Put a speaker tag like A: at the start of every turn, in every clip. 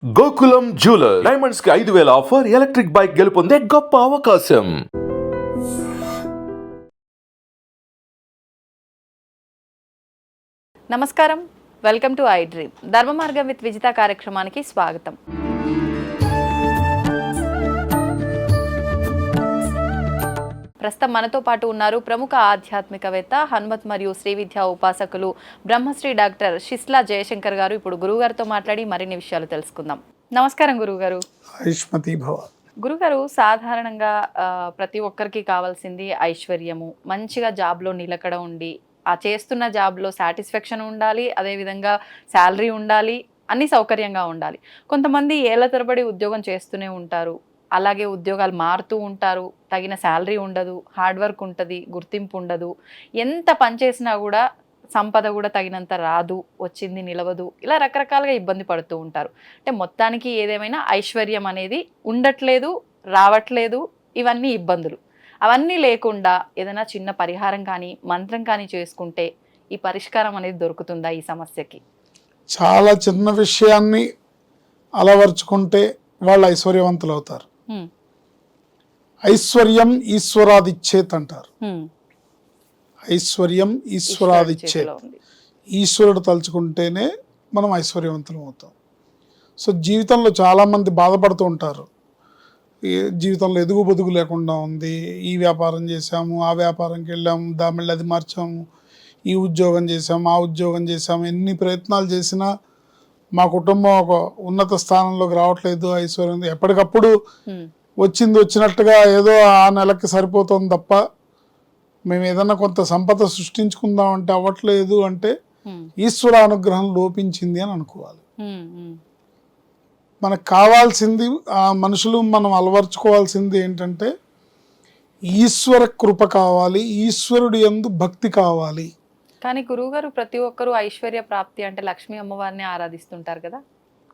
A: Gokulam jeweller diamonds కి 5,000 offer, electric bike గెలుపొందే గొప్ప అవకాశం.
B: నమస్కారం, వెల్కమ్ టు ఐ డ్రీమ్. ధర్మ మార్గం విత్ విజిత కార్యక్రమానికి స్వాగతం. ప్రస్తుతం మనతో పాటు ఉన్నారు ప్రముఖ ఆధ్యాత్మికవేత్త, హనుమత్ మరియు శ్రీ విద్యా ఉపాసకులు బ్రహ్మశ్రీ డాక్టర్ శిస్లా జయశంకర్ గారు. ఇప్పుడు గురువుగారితో మాట్లాడి మరిన్ని విషయాలు తెలుసుకుందాం. నమస్కారం గురువుగారు.
C: ఐష్మతి భవ.
B: గురుగారు, సాధారణంగా ప్రతి ఒక్కరికి కావాల్సింది ఐశ్వర్యము, మంచిగా జాబ్లో నిలకడ ఉండి ఆ చేస్తున్న జాబ్లో సాటిస్ఫాక్షన్ ఉండాలి, అదేవిధంగా శాలరీ ఉండాలి, అన్ని సౌకర్యంగా ఉండాలి. కొంతమంది ఏళ్ల తరబడి ఉద్యోగం చేస్తూనే ఉంటారు, అలాగే ఉద్యోగాలు మారుతూ ఉంటారు, తగిన శాలరీ ఉండదు, హార్డ్ వర్క్ ఉంటుంది, గుర్తింపు ఉండదు, ఎంత పనిచేసినా కూడా సంపద కూడా తగినంత రాదు, వచ్చింది నిలవదు, ఇలా రకరకాలుగా ఇబ్బంది పడుతూ ఉంటారు. అంటే మొత్తానికి ఏదేమైనా ఐశ్వర్యం అనేది ఉండట్లేదు, రావట్లేదు, ఇవన్నీ ఇబ్బందులు. అవన్నీ లేకుండా ఏదైనా చిన్న పరిహారం కానీ మంత్రం కానీ చేసుకుంటే ఈ పరిష్కారం అనేది దొరుకుతుందా ఈ సమస్యకి?
C: చాలా చిన్న విషయాన్ని అలవర్చుకుంటే వాళ్ళు ఐశ్వర్యవంతులు అవుతారు. ఐశ్వర్యం ఈశ్వరాదిచ్చేత్ అంటారు. ఐశ్వర్యం ఈశ్వరాదిచ్చేత్. ఈశ్వరుడు తలుచుకుంటేనే మనం ఐశ్వర్యవంతులం అవుతాం. సో జీవితంలో చాలామంది బాధపడుతూ ఉంటారు, జీవితంలో ఎదుగు బొదుగు లేకుండా ఉంది, ఈ వ్యాపారం చేసాము, ఆ వ్యాపారంకి వెళ్ళాము, మళ్ళీ అది మార్చాము, ఈ ఉద్యోగం చేసాము, ఆ ఉద్యోగం చేసాము, ఎన్ని ప్రయత్నాలు చేసినా మా కుటుంబం ఒక ఉన్నత స్థానంలోకి రావట్లేదు, ఐశ్వర్యం ఎప్పటికప్పుడు వచ్చినట్టుగా ఏదో ఆ నెలకి సరిపోతుంది తప్ప మేము ఏదన్నా కొంత సంపద సృష్టించుకుందాం అంటే అవ్వట్లేదు అంటే ఈశ్వర అనుగ్రహం లోపించింది అని అనుకోవాలి. మనకు కావాల్సింది, ఆ మనుషులు మనం అలవర్చుకోవాల్సింది ఏంటంటే ఈశ్వర కృప కావాలి, ఈశ్వరుడి యందు భక్తి కావాలి.
B: కానీ గురువుగారు, ప్రతి ఒక్కరూ ఐశ్వర్య ప్రాప్తి అంటే లక్ష్మీ అమ్మవారిని ఆరాధిస్తుంటారు కదా,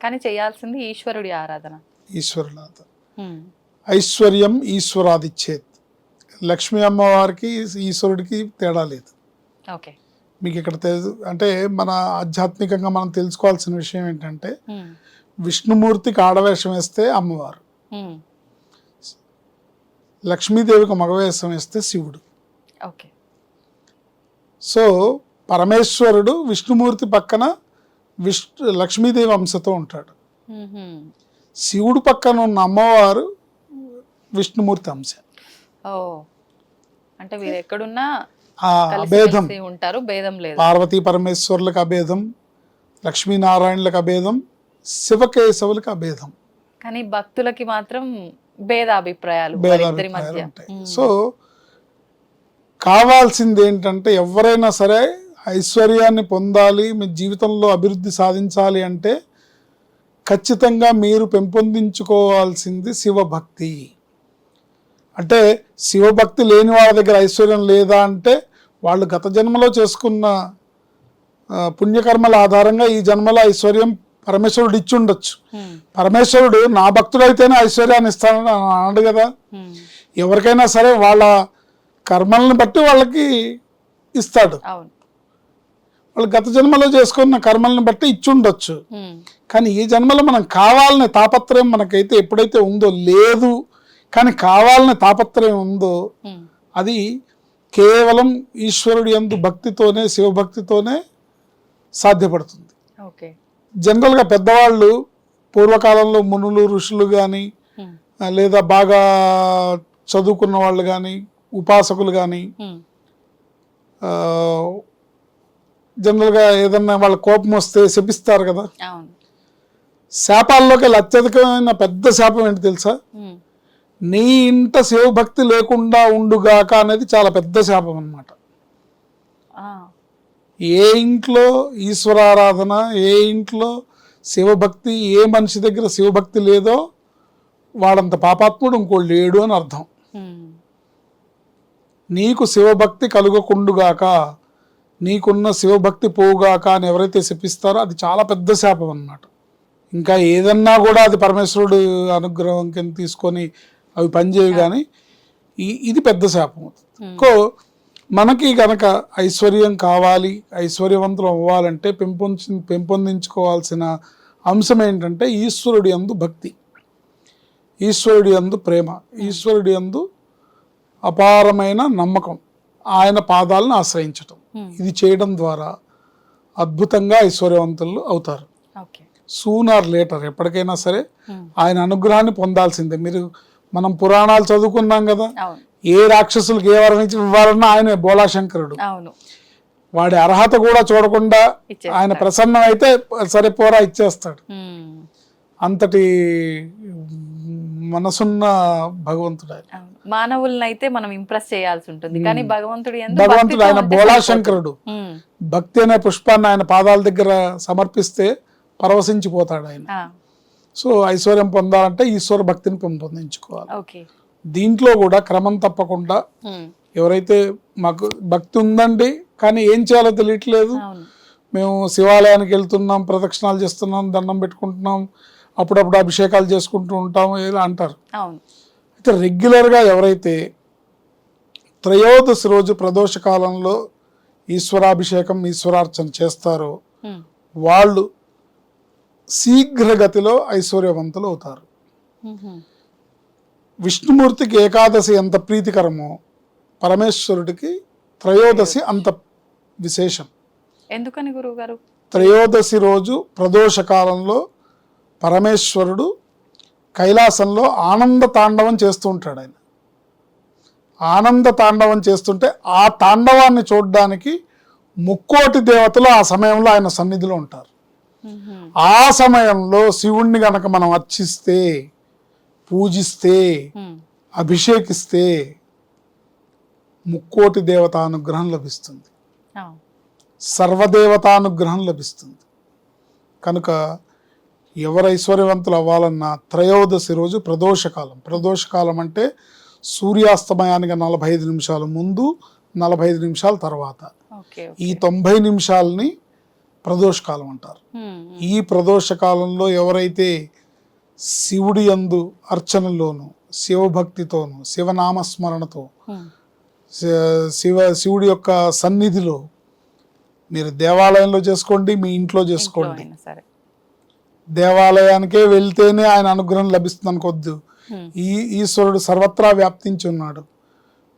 B: కానీ చేయాల్సింది ఈశ్వరుడి ఆరాధన.
C: ఈశ్వరులాద ఐశ్వర్యం ఈశ్వరాదిచ్చేత్. లక్ష్మీ అమ్మవారికి ఈశ్వరుడికి తేడా లేదు.
B: ఓకే,
C: మీకు ఇక్కడ అంటే మన ఆధ్యాత్మికంగా మనం తెలుసుకోవాల్సిన విషయం ఏంటంటే విష్ణుమూర్తికి ఆడవేషం వేస్తే అమ్మవారు, లక్ష్మీదేవికి మగవేషం వేస్తే శివుడు.
B: ఓకే.
C: సో పరమేశ్వరుడు విష్ణుమూర్తి పక్కన లక్ష్మీదేవి అంశతో ఉంటాడు, శివుడు పక్కన ఉన్న అమ్మవారు విష్ణుమూర్తి అంశ.
B: అంటే వీరు ఎక్కడున్నా
C: అభేదం
B: ఉంటారు, భేదం లేదు.
C: పార్వతీ పరమేశ్వరులకు అభేదం, లక్ష్మీనారాయణులకు అభేదం, శివకేశవులకు అభేదం,
B: కానీ భక్తులకి మాత్రం భేదాభిప్రాయాలు
C: ఉంటాయి. సో కావాల్సింది ఏంటంటే ఎవరైనా సరే ఐశ్వర్యాన్ని పొందాలి, మీ జీవితంలో అభివృద్ధి సాధించాలి అంటే ఖచ్చితంగా మీరు పెంపొందించుకోవాల్సింది శివభక్తి. అంటే శివభక్తి లేని వాళ్ళ దగ్గర ఐశ్వర్యం లేదా అంటే వాళ్ళు గత జన్మలో చేసుకున్న పుణ్యకర్మల ఆధారంగా ఈ జన్మలో ఐశ్వర్యం పరమేశ్వరుడు ఇచ్చి ఉండొచ్చు. పరమేశ్వరుడు నా భక్తుడైతేనే ఐశ్వర్యాన్ని ఇస్తానని అన్నాడు కదా. ఎవరికైనా సరే వాళ్ళ కర్మలను బట్టి వాళ్ళకి ఇస్తాడు. వాళ్ళు గత జన్మలో చేసుకున్న కర్మలను బట్టి ఇచ్చి ఉండొచ్చు. కానీ ఈ జన్మలో మనం కావాలనే తాపత్రయం మనకైతే ఎప్పుడైతే ఉందో, లేదు కానీ కావాలనే తాపత్రయం ఉందో, అది కేవలం ఈశ్వరుడి యందు భక్తితోనే, శివభక్తితోనే సాధ్యపడుతుంది. జనరల్గా పెద్దవాళ్ళు పూర్వకాలంలో మునులు, ఋషులు కానీ లేదా బాగా చదువుకున్న వాళ్ళు కానీ, ఉపాసకులు కానీ జనరల్గా ఏదన్నా వాళ్ళ కోపం వస్తే శపిస్తారు కదా. శాపాల్లోకి అత్యధికమైన పెద్ద శాపం ఏంటి తెలుసా? నీ ఇంట శివభక్తి లేకుండా ఉండుగాక అనేది చాలా పెద్ద శాపం అన్నమాట. ఏ ఇంట్లో ఈశ్వరారాధన, ఏ ఇంట్లో శివభక్తి, ఏ మనిషి దగ్గర శివభక్తి లేదో వాడంత పాపాత్ముడు ఇంకోళ్ళు లేడు అని అర్థం. నీకు శివభక్తి కలుగకుండుగాక, నీకున్న శివభక్తి పోగాక అని ఎవరైతే శపిస్తారో అది చాలా పెద్ద శాపం అన్నమాట. ఇంకా ఏదన్నా కూడా అది పరమేశ్వరుడు అనుగ్రహం కింద తీసుకొని అవి పనిచేయవు, కానీ ఇది పెద్ద శాపం అవుతుంది. మనకి కనుక ఐశ్వర్యం కావాలి, ఐశ్వర్యవంతులు అవ్వాలంటే పెంపొందించుకోవాల్సిన అంశం ఏంటంటే ఈశ్వరుడి యందు భక్తి, ఈశ్వరుడి యందు ప్రేమ, ఈశ్వరుడి యందు అపారమైన నమ్మకం, ఆయన పాదాలను ఆశ్రయించటం. ఇది చేయడం ద్వారా అద్భుతంగా ఐశ్వర్యవంతులు అవుతారు.
B: ఓకే.
C: సూన్ ఆర్ లేటర్ ఎప్పటికైనా సరే ఆయన అనుగ్రహాన్ని పొందాల్సిందే. మనం పురాణాలు చదువుకున్నాం కదా,
B: అవును
C: ఏ రాక్షసులకు ఏ వరం ఇవ్వాలన్నా ఆయన బోళాశంకరుడు.
B: అవును.
C: వాడి అర్హత కూడా చూడకుండా
B: ఇచ్చేస్తాడు.
C: ఆయన ప్రసన్నం అయితే సరే పోరా ఇచ్చేస్తాడు. అంతటి మనసున్న భగవంతుడు ఆయన.
B: అవును. మానవులనైతే మనం ఇంప్రెస్ చేయాల్సి ఉంటుంది, కానీ భగవంతుడు
C: ఆయన బోళాశంకరుడు. భక్తి అనే పుష్పాన్ని ఆయన పాదాల దగ్గర సమర్పిస్తే పరవశించిపోతాడు ఆయన. సో ఐశ్వర్యం పొందాలంటే ఈశ్వర భక్తిని పెంపొందించుకోవాలి.
B: ఓకే.
C: దీంట్లో కూడా క్రమం తప్పకుండా ఎవరైతే మాకు భక్తి ఉందండి కానీ ఏం చేయాలో తెలియట్లేదు, మేము శివాలయానికి వెళ్తున్నాం, ప్రదక్షిణాలు చేస్తున్నాం, దండం పెట్టుకుంటున్నాం, అప్పుడప్పుడు అభిషేకాలు చేసుకుంటూ ఉంటాం ఇలా అంటారు. అయితే రెగ్యులర్గా ఎవరైతే త్రయోదశి రోజు ప్రదోష కాలంలో ఈశ్వరాభిషేకం ఈశ్వరార్చన చేస్తారో వాళ్ళు శీఘ్రగతిలో ఐశ్వర్యవంతులు అవుతారు. విష్ణుమూర్తికి ఏకాదశి ఎంత ప్రీతికరమో పరమేశ్వరుడికి త్రయోదశి అంత విశేషం.
B: ఎందుకని గురువుగారు?
C: త్రయోదశి రోజు ప్రదోష కాలంలో పరమేశ్వరుడు కైలాసంలో ఆనంద తాండవం చేస్తూ ఉంటాడు. ఆయన ఆనంద తాండవం చేస్తుంటే ఆ తాండవాన్ని చూడడానికి ముక్కోటి దేవతలు ఆ సమయంలో ఆయన సన్నిధిలో ఉంటారు. ఆ సమయంలో శివుణ్ణి గనక మనం అర్చిస్తే, పూజిస్తే, అభిషేకిస్తే ముక్కోటి దేవతానుగ్రహం లభిస్తుంది, సర్వదేవతానుగ్రహం లభిస్తుంది. కనుక ఎవరు ఐశ్వర్యవంతులు అవ్వాలన్నా త్రయోదశి రోజు ప్రదోషకాలం. ప్రదోషకాలం అంటే సూర్యాస్తమయానికి 45 నిమిషాల ముందు, 45 నిమిషాల తర్వాత. ఈ 90 నిమిషాలని ప్రదోషకాలం అంటారు. ఈ ప్రదోషకాలంలో ఎవరైతే శివుడి యందు అర్చనలోను, శివభక్తితోను, శివనామస్మరణతో, శివుడి యొక్క సన్నిధిలో, మీరు దేవాలయంలో చేసుకోండి, మీ ఇంట్లో చేసుకోండి, దేవాలయానికే వెళ్తేనే ఆయన అనుగ్రహం లభిస్తుంది అనుకోద్దు. ఈశ్వరుడు సర్వత్రా వ్యాప్తించి ఉన్నాడు.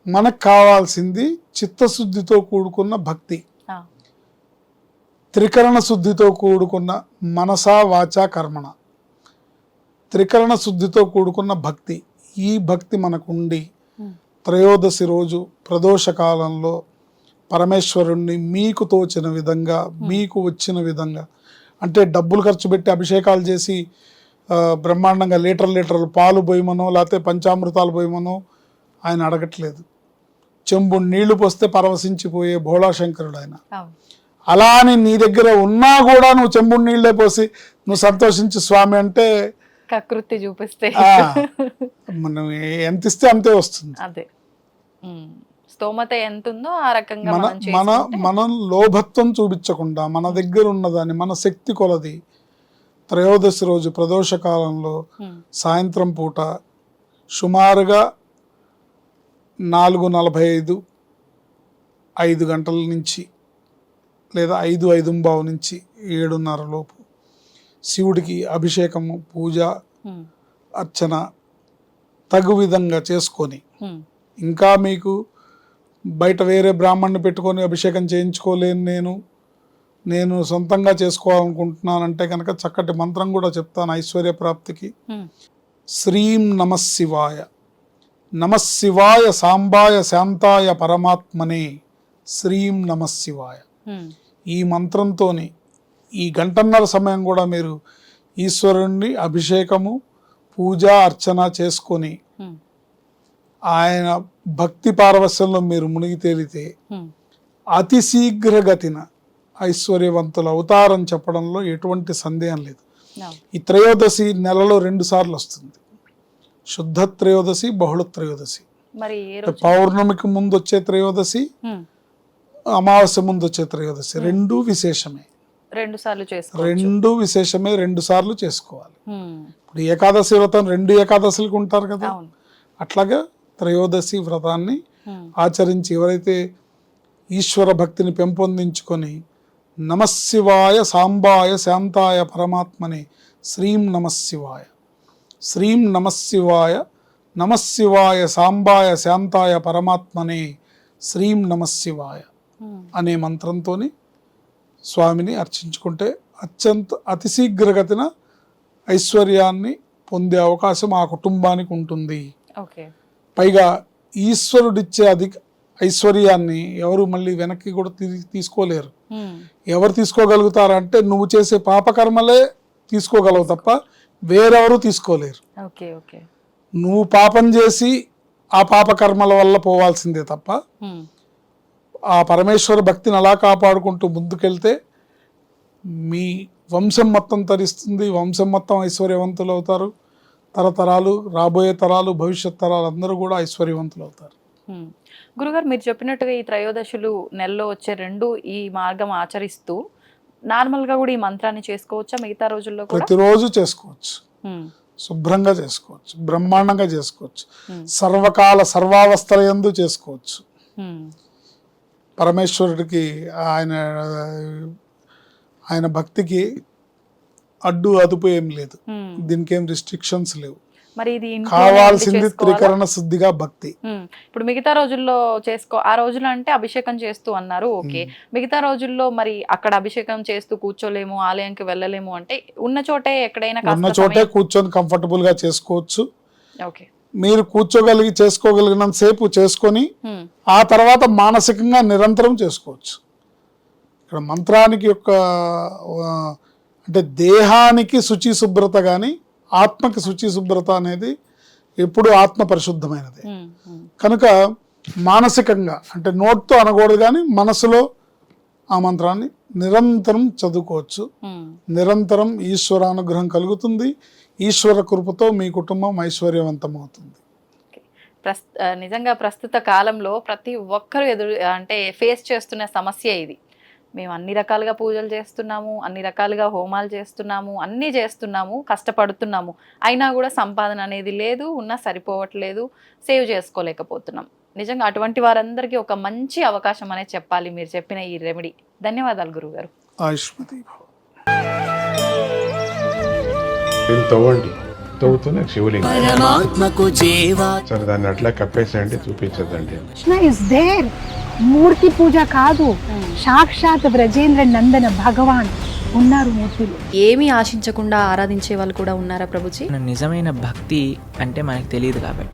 C: మనకు కావాల్సింది చిత్తశుద్ధితో కూడుకున్న భక్తి, త్రికరణ శుద్ధితో కూడుకున్న మనసా వాచా కర్మణ, త్రికరణ శుద్ధితో కూడుకున్న భక్తి. ఈ భక్తి మనకు ఉండి త్రయోదశి రోజు ప్రదోష కాలంలో పరమేశ్వరుణ్ణి మీకు తోచిన విధంగా, మీకు వచ్చిన విధంగా, అంటే డబ్బులు ఖర్చు పెట్టి అభిషేకాలు చేసి బ్రహ్మాండంగా లీటర్లు పాలు పోయమనో లేకపోతే పంచామృతాలు పోయమనో ఆయన అడగట్లేదు. చెంబు నీళ్లు పోస్తే పరవశించిపోయే భోళాశంకరుడు ఆయన. అలా అని నీ దగ్గర ఉన్నా కూడా నువ్వు చెంబు నీళ్లే పోసి నువ్వు సంతోషించి స్వామి అంటే
B: కకృతి చూపిస్తే
C: మనం ఎంత ఇస్తే అంతే వస్తుంది.
B: అదే స్తోమత ఎంత ఉందో ఆ రకంగా
C: మనం లోభత్వం చూపించకుండా మన దగ్గర ఉన్నదాన్ని, మన శక్తి కొలది త్రయోదశి రోజు ప్రదోష కాలంలో సాయంత్రం పూట సుమారుగా 4:45 5 గంటల నుంచి లేదా 5:05 నుంచి 7:30 లోపు శివుడికి అభిషేకము, పూజ, అర్చన తగు విధంగా చేసుకొని, ఇంకా మీకు బయట వేరే బ్రాహ్మణ్ణి పెట్టుకొని అభిషేకం చేయించుకోలేను, నేను సొంతంగా చేసుకోవాలనుకుంటున్నానంటే కనుక చక్కటి మంత్రం కూడా చెప్తాను ఐశ్వర్య ప్రాప్తికి. శ్రీం నమశివాయ, నమశివాయ సాంబాయ శాంతాయ పరమాత్మనే, శ్రీం నమశివాయ. ఈ మంత్రంతోని ఈ గంటన్నర సమయం కూడా మీరు ఈశ్వరుణ్ణి అభిషేకము, పూజ, అర్చన చేసుకొని ఆయన భక్తి పారవశ్యంలో మీరు మునిగి తేలితే అతి శీఘ్రగతిన ఐశ్వర్యవంతులు అవుతారని చెప్పడంలో ఎటువంటి సందేహం లేదు. ఈ త్రయోదశి నెలలో 2 సార్లు వస్తుంది. శుద్ధ త్రయోదశి, బహుళ త్రయోదశి. పౌర్ణమికి ముందు వచ్చే త్రయోదశి, అమావాస్య ముందు వచ్చే త్రయోదశి, 2 విశేషమే. 2 విశేషమే, 2 సార్లు చేసుకోవాలి. ఇప్పుడు ఏకాదశి వ్రతం 2 ఏకాదశులకు ఉంటారు కదా, అట్లాగా త్రయోదశి వ్రతాన్ని ఆచరించి ఎవరైతే ఈశ్వర భక్తిని పెంపొందించుకొని నమశివాయ సాంబాయ శాంతాయ పరమాత్మనే శ్రీం నమశివాయ, శ్రీం నమశివాయ, నమశివాయ సాంబాయ శాంతాయ పరమాత్మనే శ్రీం నమశివాయ అనే మంత్రంతో స్వామిని అర్చించుకుంటే అతి శీఘ్రగతిన ఐశ్వర్యాన్ని పొందే అవకాశం ఆ కుటుంబానికి ఉంటుంది.
B: ఓకే.
C: పైగా ఈశ్వరుడిచ్చే ఐశ్వర్యాన్ని ఎవరు మళ్ళీ వెనక్కి కూడా తీసుకోలేరు. ఎవరు తీసుకోగలుగుతారంటే నువ్వు చేసే పాపకర్మలే తీసుకోగలవు తప్ప వేరెవరు తీసుకోలేరు.
B: ఓకే. ఓకే.
C: నువ్వు పాపం చేసి ఆ పాపకర్మల వల్ల పోవాల్సిందే తప్ప ఆ పరమేశ్వర భక్తిని అలా కాపాడుకుంటూ ముందుకెళ్తే మీ వంశం మొత్తం తరిస్తుంది, వంశం మొత్తం ఐశ్వర్యవంతులు అవుతారు. తరతరాలు, రాబోయే తరాలు, భవిష్యత్ తరాలు అందరూ కూడా ఐశ్వర్యవంతులు అవుతారు.
B: గురుగారు, మీరు చెప్పినట్టుగా ఈ త్రయోదశులు నెలలో వచ్చే 2 ఈ మార్గం ఆచరిస్తూ నార్మల్గా కూడా ఈ మంత్రాన్ని చేసుకోవచ్చా మిగతా రోజుల్లో కూడా?
C: ప్రతిరోజు చేసుకోవచ్చు, శుభ్రంగా చేసుకోవచ్చు, బ్రహ్మాండంగా చేసుకోవచ్చు, సర్వకాల సర్వావస్థల యందు చేసుకోవచ్చు. పరమేశ్వరుడికి ఆయన భక్తికి అడ్డు అదుపు ఏం లేదు, దీనికి ఏం రిస్ట్రిక్షన్స్ లేవు.
B: మరి ఇది
C: కావాల్సింది త్రికరణ శుద్ధిగా భక్తి.
B: ఇప్పుడు మిగతా రోజుల్లో ఆ రోజులు అంటే అభిషేకం చేస్తూ అన్నారు, ఓకే. మిగతా రోజుల్లో మరి అక్కడ అభిషేకం చేస్తూ కూర్చోలేము, ఆలయానికి వెళ్ళలేము అంటే ఉన్న చోటే ఎక్కడైనా
C: ఉన్న చోటే కూర్చొని కంఫర్టబుల్ గా చేసుకోవచ్చు.
B: ఓకే.
C: మీరు చేసుకోగలిగినంత సేపు చేసుకొని ఆ తర్వాత మానసికంగా నిరంతరం చేసుకోవచ్చు. ఇక్కడ మంత్రానికి యొక్క అంటే దేహానికి శుచి శుభ్రత కానీ ఆత్మకి శుచి శుభ్రత అనేది ఎప్పుడు ఆత్మ పరిశుద్ధమైనది. కనుక మానసికంగా అంటే నోట్తో అనకూడదు కానీ మనసులో ఆ మంత్రాన్ని నిరంతరం చదువుకోవచ్చు. నిరంతరం ఈశ్వరానుగ్రహం కలుగుతుంది. ఈశ్వర కృపతో మీ కుటుంబం ఐశ్వర్యవంతం అవుతుంది.
B: నిజంగా ప్రస్తుత కాలంలో ప్రతి ఒక్కరు ఫేస్ చేస్తున్న సమస్య ఇది. మేము అన్ని రకాలుగా పూజలు చేస్తున్నాము, అన్ని రకాలుగా హోమాలు చేస్తున్నాము, అన్నీ చేస్తున్నాము, కష్టపడుతున్నాము, అయినా కూడా సంపాదన అనేది లేదు, ఉన్నా సరిపోవట్లేదు, సేవ్ చేసుకోలేకపోతున్నాం. నిజంగా అటువంటి వారందరికీ ఒక మంచి అవకాశం అనేది చెప్పాలి మీరు చెప్పిన ఈ రెమెడీ. ధన్యవాదాలు గురుగారు.
C: ఆయుష్మతి.
D: తవ్వుతూనే శివలింగం సరే దాన్ని అట్లా కప్పేసేయండి, చూపించదండి.
E: మూర్తి పూజ కాదు, సాక్షాత్ బ్రజేంద్ర నందన భగవాన్ ఉన్నారు మూర్తిలో.
B: ఏమీ ఆశించకుండా ఆరాధించే వాళ్ళు కూడా ఉన్నారా ప్రభుజీ?
F: నిజమైన భక్తి అంటే మనకు తెలియదు కాబట్టి